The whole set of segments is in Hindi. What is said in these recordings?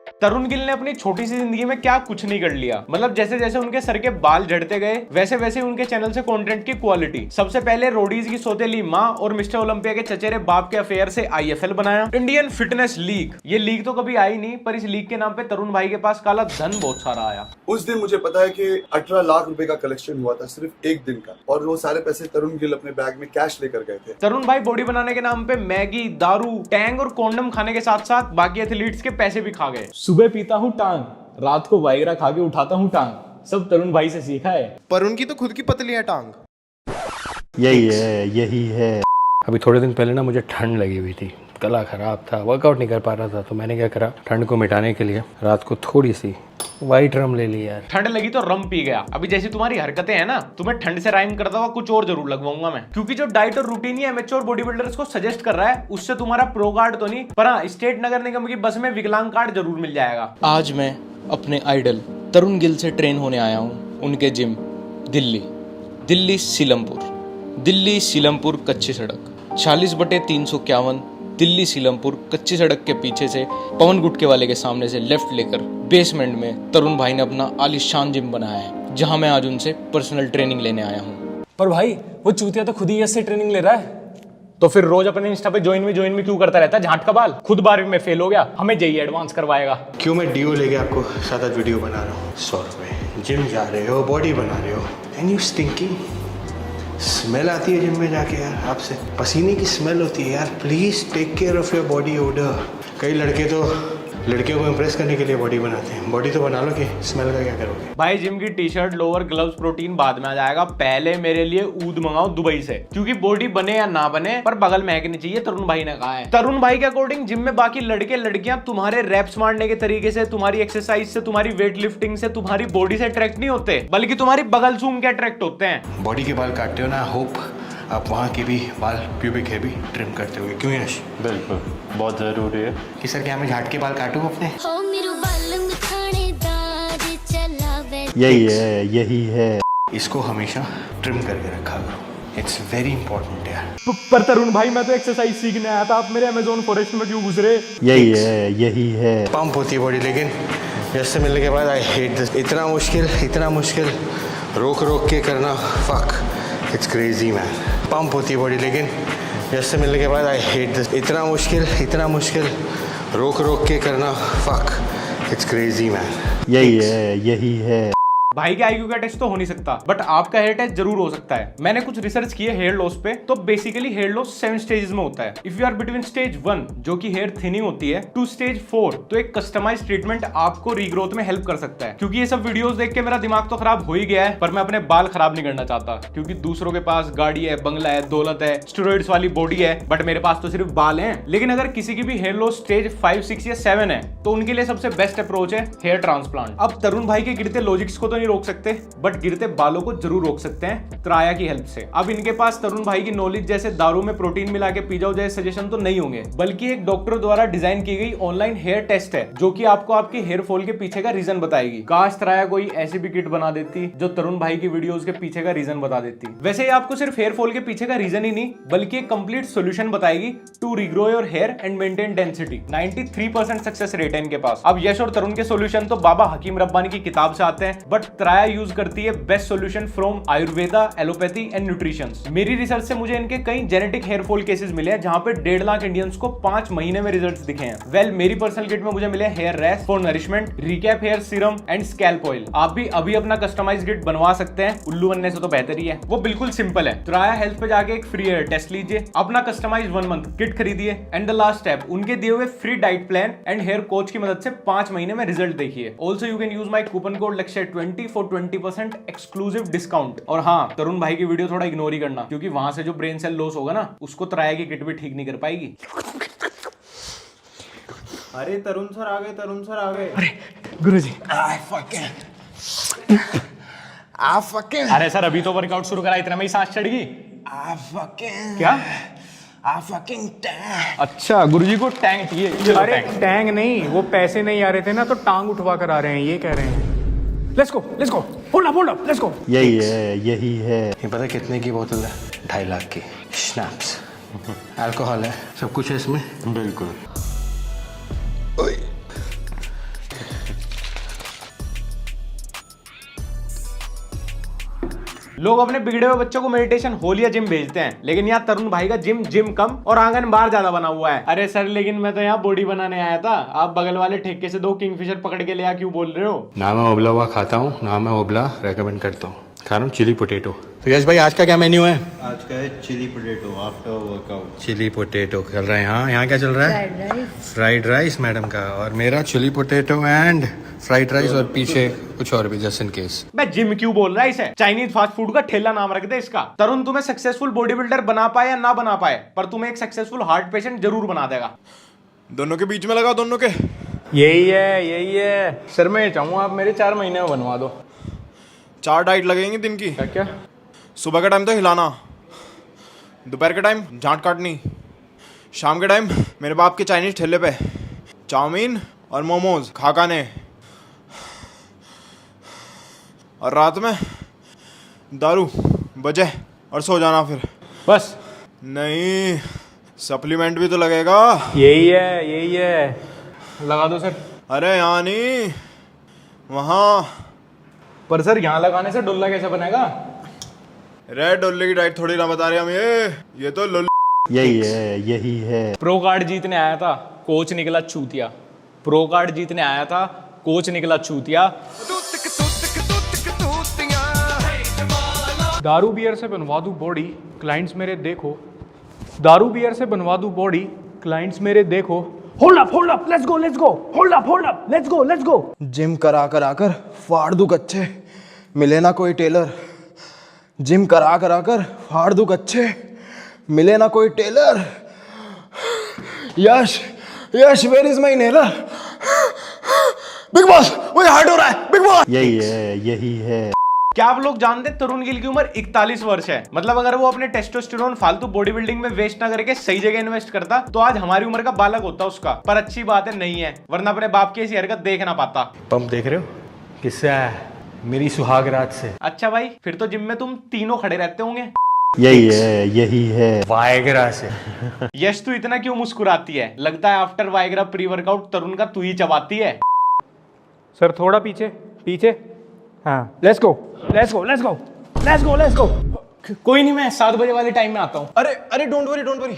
तरुण गिल ने अपनी छोटी सी जिंदगी में क्या कुछ नहीं कर लिया। मतलब जैसे जैसे उनके सर के बाल झड़ते गए वैसे वैसे उनके चैनल से कंटेंट की क्वालिटी। सबसे पहले रोडीज की सौतेली माँ और मिस्टर ओलंपिया के चचेरे बाप के अफेयर से IFL बनाया, इंडियन फिटनेस लीग। ये लीग तो कभी आई नहीं, पर इस लीग के नाम पे तरुण भाई के पास काला धन बहुत सारा आया। उस दिन मुझे पता है कि 18 लाख रुपए का कलेक्शन हुआ था सिर्फ एक दिन का, और वो सारे पैसे तरुण गिल अपने बैग में कैश लेकर गए थे। तरुण भाई बॉडी बनाने के नाम पे मैगी, दारू, टैंग और कॉन्डम खाने के साथ साथ बाकी एथलीट्स के पैसे भी खा गए। सुबह पीता हूँ टांग, रात को वाइग्रा खा के उठाता हूँ टांग, सब तरुण भाई से सीखा है। पर उनकी तो खुद की पतली है टांग। यही है। अभी थोड़े दिन पहले ना मुझे ठंड लगी हुई थी, गला खराब था, वर्कआउट नहीं कर पा रहा था, तो मैंने क्या करा, ठंड को मिटाने के लिए रात को थोड़ी सी वाइट रम ले ली यार। ठंड लगी तो रम पी गया। अभी जैसी तुम्हारी हरकतें हैं ना, तुम्हें ठंड से राइम करता हुआ कुछ और जरूर लगवाऊंगा मैं, क्योंकि जो डाइट और रूटीन ही एमेच्योर बॉडी बिल्डर्स को सजेस्ट कर रहा है उससे तुम्हारा प्रो कार्ड तो नहीं, पर हाँ स्टेट नगर निगम की बस में विकलांग कार्ड जरूर मिल जाएगा। आज मैं अपने आइडल तरुण गिल से ट्रेन होने आया हूँ उनके जिम दिल्ली सीलमपुर कच्ची सड़क 40/351 दिल्ली सीलमपुर कच्ची सड़क के पीछे से पवन गुटके वाले के सामने से लेफ्ट लेकर बेसमेंट में तरुण भाई ने अपना आलीशान जिम बनाया है, जहां मैं आज उनसे पर्सनल ट्रेनिंग लेने आया हूं। पर भाई वो चूतिया तो खुद ही इससे ट्रेनिंग ले रहा है। तो फिर रोज अपने इंस्टा पे ज्वाइन में क्यों करता रहता है झाट का बाल? खुद 12वीं में फेल हो गया, हमें JEE एडवांस करवाएगा। क्यों मैं डीओ लेके आपको 7 वीडियो बना रहा हूँ, 100 रुपये, जिम जा रहे हो, बॉडी बना रहे हो, एंड यू स्टिंकिंग। स्मेल आती है जिम में जाके यार, आपसे पसीने की स्मेल होती है यार। Please take care of your body odour. कई लड़के तो लड़कियों को इम्प्रेस करने के लिए बॉडी बनाते हैं, बॉडी तो बना लो कि स्मेल का क्या करोगे। भाई जिम की टी-शर्ट, लोअर, ग्लव्स, प्रोटीन बाद में आ जाएगा, पहले मेरे लिए ऊद मंगाओ दुबई से, क्योंकि बॉडी बने या ना बने पर बगल महकनी चाहिए, तरुण भाई ने कहा है। तरुण भाई के अकॉर्डिंग जिम में बाकी लड़के लड़कियां तुम्हारे रैप्स मारने के तरीके से, तुम्हारी एक्सरसाइज से, तुम्हारी वेट लिफ्टिंग से, तुम्हारी बॉडी से अट्रैक्ट नहीं होते, बल्कि तुम्हारी बगल सूंघ के अट्रैक्ट होते हैं। बॉडी के बाल काटते हो ना, होप आप वहाँ के भी बाल प्यूबिक हेयर भी ट्रिम करते होंगे, क्यों यश? बिल्कुल, बहुत ज़रूरी है। कि सर क्या मैं झाट के बाल काटूँ अपने? यही है। इसको हमेशा ट्रिम करके रखा करो, इट्स वेरी इंपॉर्टेंट यार। पर तरुण भाई मैं तो एक्सरसाइज सीखने आया था, आप मेरे अमेज़न फॉरेस्ट में क्यों घुस रहे? यही है। पंप होती है बॉडी, लेकिन यश से मिलने के बाद आई हेट दिस। इतना मुश्किल रोक के करना, fuck, it's crazy man. Pump होती है बॉडी, लेकिन यश से मिलने के बाद आई हेट दिस। इतना मुश्किल रोक के करना, फक, इट्स क्रेजी मैन। यही है। भाई के IQ का टेस्ट तो हो नहीं सकता, बट आपका हेयर टेस्ट जरूर हो सकता है। मैंने कुछ रिसर्च किए हेयर लॉस पे, तो बेसिकली हेयर लॉस 7 स्टेजेस में होता है। If you are between stage 1 जो कि हेयर थिनिंग होती है, टू स्टेज 4 तो एक कस्टमाइज्ड ट्रीटमेंट आपको रीग्रोथ में हेल्प कर सकता है। क्योंकि ये सब वीडियोस देख के मेरा दिमाग तो खराब हो ही गया है, पर मैं अपने बाल खराब नहीं करना चाहता, क्योंकि दूसरों के पास गाड़ी है, बंगला है, दौलत है, स्टेरॉइड्स वाली बॉडी है, बट मेरे पास तो सिर्फ बाल हैं। लेकिन अगर किसी की भी हेयर लॉस स्टेज 5, 6 या 7 है, तो उनके लिए सबसे बेस्ट अप्रोच है हेयर ट्रांसप्लांट। अब तरुण भाई के गिरते लॉजिक्स को तो नहीं रोक सकते, बट गिरते बालों को जरूर रोक सकते हैं त्राया की हेल्प से। अब इनके पास तरुण भाई की नॉलेज जैसे दारू में प्रोटीन मिला के पी जाओ जैसे सजेशन तो नहीं होंगे, बल्कि एक डॉक्टर द्वारा डिजाइन की गई ऑनलाइन हेयर टेस्ट है, जो कि आपको आपके हेयर फॉल के पीछे का रीजन बताएगी। काश त्राया कोई ऐसी भी किट बना देती जो तरुण भाई की वीडियोस के पीछे का रीजन बता देती। वैसे ही आपको सिर्फ हेयर फॉल के पीछे का रीजन ही नहीं, बल्कि एक कंप्लीट सोल्यूशन बताएगी to regrow your hair and maintain density. 93% success rate है इनके पास। अब यश और तरुण के सोल्यूशन तो बाबा हकीम रब्बानी की किताब से आते हैं, बट त्राया यूज करती है best solution from Ayurveda, allopathy and nutrition. मेरी रिसर्च से मुझे इनके कई जेनेटिक हेयर फॉल केसेस मिले हैं, जहां पे 1.5 लाख इंडियंस को 5 महीने में रिजल्ट्स दिखे हैं। वेल, मेरी पर्सनल किट में मुझे मिले hair rest for nourishment, recap hair serum and scalp oil. आप भी अभी अपना कस्टमाइज्ड किट बनवा सकते हैं, उल्लू बनने से तो बेहतर ही है। वो बिल्कुल सिंपल है। त्राया हेल्थ पे जाके एक फ्री हेयर टेस्ट लीजिए, अपना कस्टमाइज्ड 1 मंथ किट खरीदिए, एंड द लास्ट स्टेप उनके दिए हुए free diet plan and hair coach की मदद से 5 महीने में रिजल्ट देखिए। Also you can use my coupon code लक्ष्य20 फॉर 20% एक्सक्लूसिव डिस्काउंट। और हाँ, तरुण भाई की वीडियो थोड़ा इग्नोर ही करना, क्योंकि वहां से जो ब्रेन सेल लॉस होगा ना, उसको त्राया की किट भी ठीक नहीं कर पाएगी। अरे तरुण सर आ गए। अरे गुरुजी, अरे सर अभी तो वर्कआउट शुरू करा, इतना में ही सांस चढ़ गई। क्या? अच्छा, गुरुजी को टैंक चाहिए। अरे टैंग नहीं, वो पैसे नहीं आ रहे थे ना, तो टांग उठवा कर आ रहे हैं, ये कह रहे हैं। Let's go, hold up, let's go. यही है। ये पता कितने की बोतल है? 2.5 लाख की। स्नैप्स, अल्कोहल है, सब कुछ है इसमें। बिल्कुल। लोग अपने बिगड़े हुए बच्चों को मेडिटेशन हॉल या जिम भेजते हैं, लेकिन यहाँ तरुण भाई का जिम कम और आंगन बाहर ज्यादा बना हुआ है। अरे सर लेकिन मैं तो यहाँ बॉडी बनाने आया था, आप बगल वाले ठेके से 2 किंगफिशर पकड़ के ले आ क्यों बोल रहे हो? ना मैं उबला हुआ खाता हूँ, ना मैं उबला रेकमेंड करता हूँ, खा रहा हूँ चिली पोटैटो। तो यश भाई आज का क्या मेन्यू है? आज का है chilli potato after workout. Chilli potato चल रहा है। हाँ, यहाँ क्या चल रहा है? फ्राइड राइस मैडम का, और मेरा chilli potato and fried rice, और पीछे कुछ और भी जस्ट इन केस। मैं जिम क्यों बोल रहा है इसे? चाइनीज फास्ट फूड का ठेला नाम रख दे इसका। तरुण तुम्हें सक्सेसफुल बॉडी बिल्डर बना पाए या ना बना पाए, पर तुम्हें एक सक्सेसफुल हार्ट पेशेंट जरूर बना देगा। दोनों के बीच में लगा, दोनों के। यही है सर। मैं चाहूँगा आप मेरे 4 महीने में बनवा दो। 4 डाइट लगेंगी दिन की। क्या? सुबह का टाइम तो हिलाना, दोपहर के टाइम झांट काटनी, शाम के टाइम मेरे बाप के चाइनीज ठेले पे चाउमीन और मोमोज खाने, और रात में दारू बजे और सो जाना फिर। बस नहीं, सप्लीमेंट भी तो लगेगा। यही है लगा दो सर। अरे यहाँ नहीं, वहाँ। पर सर यहाँ लगाने से डुल्ला कैसे बनेगा? रेड डोले की डाइट थोड़ी ना बता रहे हम, ये तो यही है। प्रो कार्ड जीतने आया था, कोच निकला चूतिया। प्रो कार्ड जीतने आया था, कोच निकला चूतिया। दारू बियर से बनवा दूं बॉडी, क्लाइंट्स मेरे देखो। दारू बियर से बनवा दूं बॉडी, क्लाइंट्स मेरे देखो। Hold up, let's go. Hold up, let's go. Gym करा कर फाड़ दूं कच्चे, मिले ना कोई टेलर। जिम करा कर फाड़ दूं कच्चे, मिले ना कोई टेलर। यश वेयर इज माय नेलर? बिग बॉस, मुझे हार्ट हो रहा है। बिग बॉस। यही है। क्या आप लोग जानते हैं तरुण गिल की उम्र 41 वर्ष है? मतलब अगर वो अपने टेस्टोस्टेरोन फालतू बॉडी बिल्डिंग में वेस्ट ना करके सही जगह इन्वेस्ट करता तो आज हमारी उम्र का बालक होता उसका। पर अच्छी बात है नहीं है, वरना अपने बाप की ऐसी हरकत देख ना पाता। पंप देख रहे हो? किससे आया? मेरी सुहाग रात से। अच्छा भाई, फिर तो जिम में तुम तीनों खड़े रहते होंगे। यही है वायग्रा से। यश तू इतना क्यों मुस्कुराती है? लगता है आफ्टर वायग्रा प्री वर्कआउट तरुण का तू ही चबाती है। सर थोड़ा पीछे। हाँ, लेट्स गो। कोई नहीं, मैं 7 बजे वाले टाइम में आता हूँ। अरे डोंट वरी।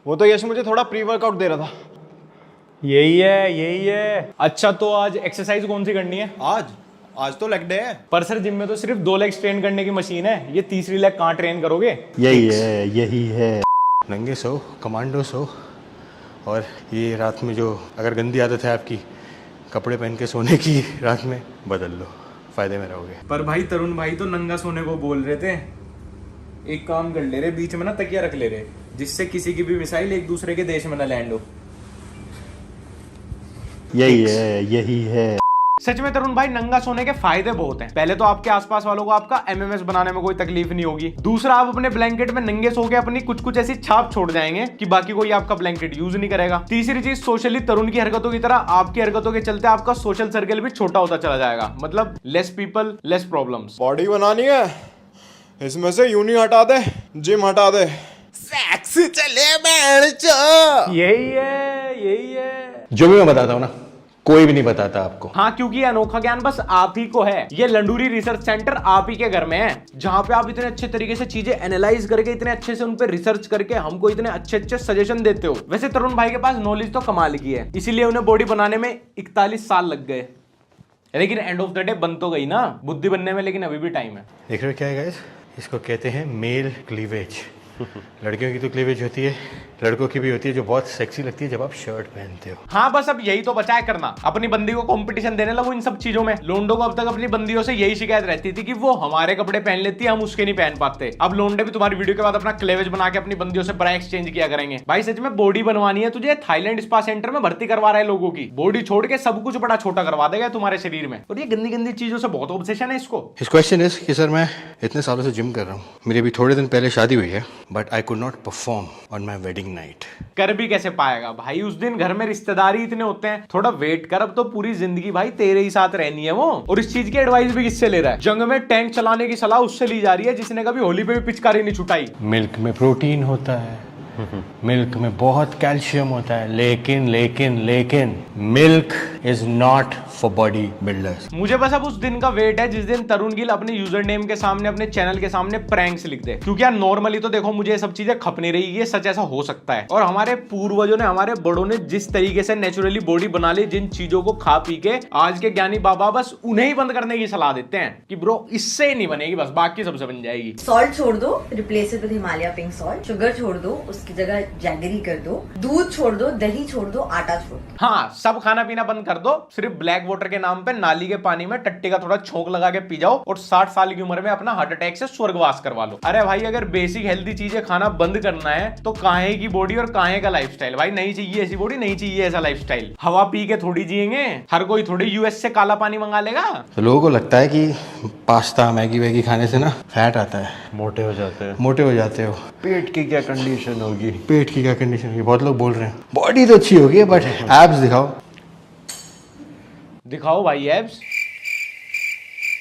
वो तो यश मुझे थोड़ा प्री वर्कआउट दे रहा था। यही है। अच्छा, तो आज एक्सरसाइज कौन सी करनी है? आज तो लेग डे है। पर सर जिम में तो सिर्फ 2 लेग्स ट्रेन करने की मशीन है, ये तीसरी लेग कहाँ ट्रेन करोगे? यही है। नंगे सो, कमांडो सो, और ये रात में जो अगर गंदी आदत है आपकी कपड़े पहन के सोने की, रात में बदल लो, फायदे में रहोगे। पर भाई तरुण भाई तो नंगा सोने को बोल रहे थे। एक काम कर ले रहे, बीच में ना तकिया रख ले रहे, जिससे किसी की भी मिसाइल एक दूसरे के देश में ना लैंड हो। यही है। सच में तरुण भाई, नंगा सोने के फायदे बहुत हैं। पहले तो आपके आसपास वालों को आपका एमएमएस बनाने में कोई तकलीफ नहीं होगी। दूसरा, आप अपने ब्लैंकेट में नंगे सो के अपनी कुछ ऐसी छाप छोड़ जाएंगे कि बाकी कोई आपका ब्लैंकेट यूज नहीं करेगा। तीसरी चीज, सोशली तरुण की हरकतों की तरह आपकी हरकतों के चलते आपका सोशल सर्कल भी छोटा होता चला जाएगा। मतलब less people less problems. Body बनानी है, इसमें से यूनी हटा दे, जिम हटा दे, सेक्सी चले यही है। जो भी मैं बताता हूँ ना, कोई भी नहीं बताता आपको। हाँ, क्योंकि ये अनोखा ज्ञान बस आप ही को है। ये लंडूरी रिसर्च सेंटर आप ही के घर में है, जहाँ पे आप इतने अच्छे तरीके से चीजें एनालाइज करके, इतने अच्छे से उन पे रिसर्च करके हमको इतने अच्छे सजेशन देते हो। वैसे तरुण भाई के पास नॉलेज तो कमाल की है, इसीलिए उन्हें बॉडी बनाने में 41 साल लग गए। लेकिन एंड ऑफ द डे बन तो गई ना बुद्धि बनने में, लेकिन अभी भी टाइम है। देख रहे हो क्या है गाइस? इसको कहते हैं मेल क्लीवेज। लड़कियों की तो क्लीवेज होती है, लड़कों की भी होती है, जो बहुत सेक्सी लगती है जब आप शर्ट पहनते हो। हाँ, बस अब यही तो बचा है करना, अपनी बंदी को कंपटीशन देने लगो इन सब चीजों में। लोंडो को अब तक अपनी बंदियों से यही शिकायत रहती थी कि वो हमारे कपड़े पहन लेती है, हम उसके नहीं पहन पाते। अब लोंडे भी तुम्हारी वीडियो के बाद अपना क्लेवेज बना के अपनी बंदियों से बड़ा एक्सचेंज किया करेंगे। भाई सच में बॉडी बनवानी है तुझे, थाईलैंड स्पा सेंटर में भर्ती करवा रहे लोगों की। बॉडी छोड़ के सब कुछ बड़ा छोटा करवा देगा तुम्हारे शरीर में। और ये गंदी गंदी चीजों से बहुत ऑब्सेशन है इसको। हिज क्वेश्चन इज कि सर मैं इतने सालों से जिम कर रहा हूँ, मेरी अभी थोड़े दिन पहले शादी हुई है, but I could not perform on my wedding night. कर भी कैसे पाएगा भाई, उस दिन घर में रिश्तेदारी इतने होते हैं। थोड़ा वेट कर, अब तो पूरी जिंदगी भाई तेरे ही साथ रहनी है वो। और इस चीज की एडवाइस भी किससे ले रहा है? जंग में टैंक चलाने की सलाह उससे ली जा रही है जिसने कभी होली पे भी पिचकारी नहीं छुटाई। मिल्क में प्रोटीन होता है, मिल्क में बहुत कैल्शियम होता है, लेकिन milk is not for body builders. मुझे बस अब उस दिन का वेट है जिस दिन तरुण गिल अपने यूजर नेम के सामने, अपने चैनल के सामने प्रैंक्स लिख दे, क्योंकि यार नॉर्मली तो देखो मुझे ये सब चीजें खप नहीं रही, ये सच ऐसा हो सकता है। और हमारे पूर्वजों ने, हमारे बड़ों ने जिस तरीके से नेचुरली बॉडी बना ली, जिन चीजों को खा पी के, आज के ज्ञानी बाबा बस उन्हें ही बंद करने की सलाह देते हैं कि ब्रो इससे नहीं बनेगी, बस बाकी सबसे बन जाएगी। सॉल्ट छोड़ दो, replace it with Himalaya pink salt. Sugar छोड़ दो, उसकी जगह जैगरी कर दो। दूध छोड़ दो, दही छोड़ दो, आटा छोड़ दो। हाँ, सब खाना पीना बंद कर दो, सिर्फ ब्लैक वाटर के नाम पे नाली के पानी में टट्टी का थोड़ा छोंक लगा के पी जाओ और 60 साल की उम्र में अपना हार्ट अटैक से स्वर्गवास करवा लो। अरे भाई, अगर बेसिक हेल्दी चीजें खाना बंद करना है तो काहे की बॉडी और काहे का लाइफस्टाइल? भाई नहीं चाहिए ऐसी बॉडी, नहीं चाहिए ऐसा लाइफस्टाइल। हवा पी के थोड़ी जिएंगे, हर कोई थोड़ी यूएस से काला पानी मंगा लेगा। तो लोगों को लगता है कि पास्ता मैगी वैगी खाने से ना फैट आता है, मोटे हो जाते हैं। मोटे हो जाते हो। पेट की क्या कंडीशन होगी? पेट की क्या कंडीशन होगी? बहुत लोग बोल रहे हैं बॉडी तो अच्छी होगी बट एब्स दिखाओ। दिखाओ भाई एब्स।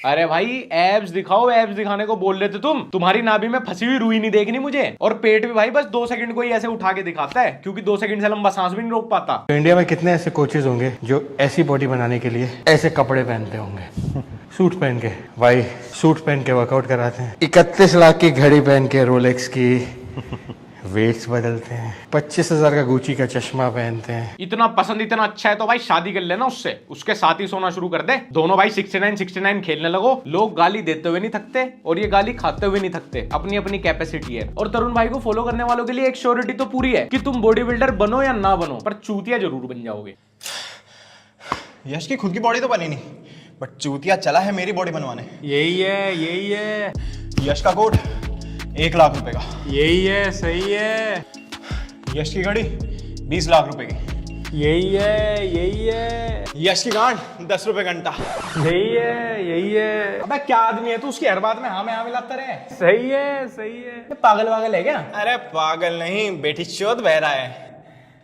अरे भाई एब्स दिखाओ, एब्स दिखाने को बोल रहे थे तुम। तुम्हारी नाभि में फंसी हुई रुई नहीं देखनी मुझे। और पेट भी भाई बस 2 सेकंड को ही ऐसे उठा के दिखाता है, क्योंकि 2 सेकंड से लंबा सांस भी नहीं रोक पाता। तो इंडिया में कितने ऐसे कोचेज होंगे जो ऐसी बॉडी बनाने के लिए ऐसे कपड़े पहनते होंगे, सूट पहन के। भाई सूट पहन के वर्कआउट कराते हैं, 31 लाख की घड़ी पहन के, रोलेक्स की, वेट्स बदलते हैं, 25,000 का गुची का चश्मा पहनते हैं। इतना पसंद, इतना अच्छा है तो भाई शादी कर लेना उससे, उसके साथ ही सोना शुरू कर दे। दोनों भाई 69 खेलने लगो। लोग गाली देते हुए नहीं थकते और ये गाली खाते हुए नहीं थकते, अपनी अपनी कैपेसिटी है। और तरुण भाई को फॉलो करने वालों के लिए एक श्योरिटी तो पूरी है कि तुम बॉडी बिल्डर बनो या ना बनो, पर चूतिया जरूर बन जाओगे। यश की खुद की बॉडी तो बनी नहीं, बट चूतिया चला है मेरी बॉडी बनवाने। यही है यश का कोट 1 लाख रुपए का। यही है, सही है। यश की घड़ी 20 लाख रुपए की। यही है। यश की गांड 10 रुपए घंटा। यही है। अबे क्या आदमी है तू, उसकी हर बात में हाँ में हाँ मिलाता रहे। सही है। ये पागल वागल है क्या? अरे पागल नहीं, बेटी चोद बह रहा है।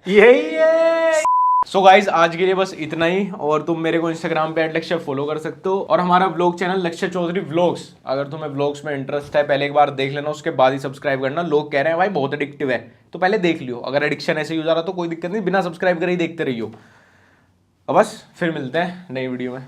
यही है। सो गाइज आज के लिए बस इतना ही। और तुम मेरे को इंस्टाग्राम पे @लक्ष्य फॉलो कर सकते हो, और हमारा व्लॉग चैनल लक्ष्य चौधरी व्लॉग्स, अगर तुम्हें व्लॉग्स में इंटरेस्ट है पहले एक बार देख लेना, उसके बाद ही सब्सक्राइब करना। लोग कह रहे हैं भाई बहुत एडिक्टिव है, तो पहले देख लियो। अगर एडिक्शन ऐसे ही हो जा रहा तो कोई दिक्कत नहीं, बिना सब्सक्राइब करे ही देखते रहियो। अब बस फिर मिलते हैं नई वीडियो में।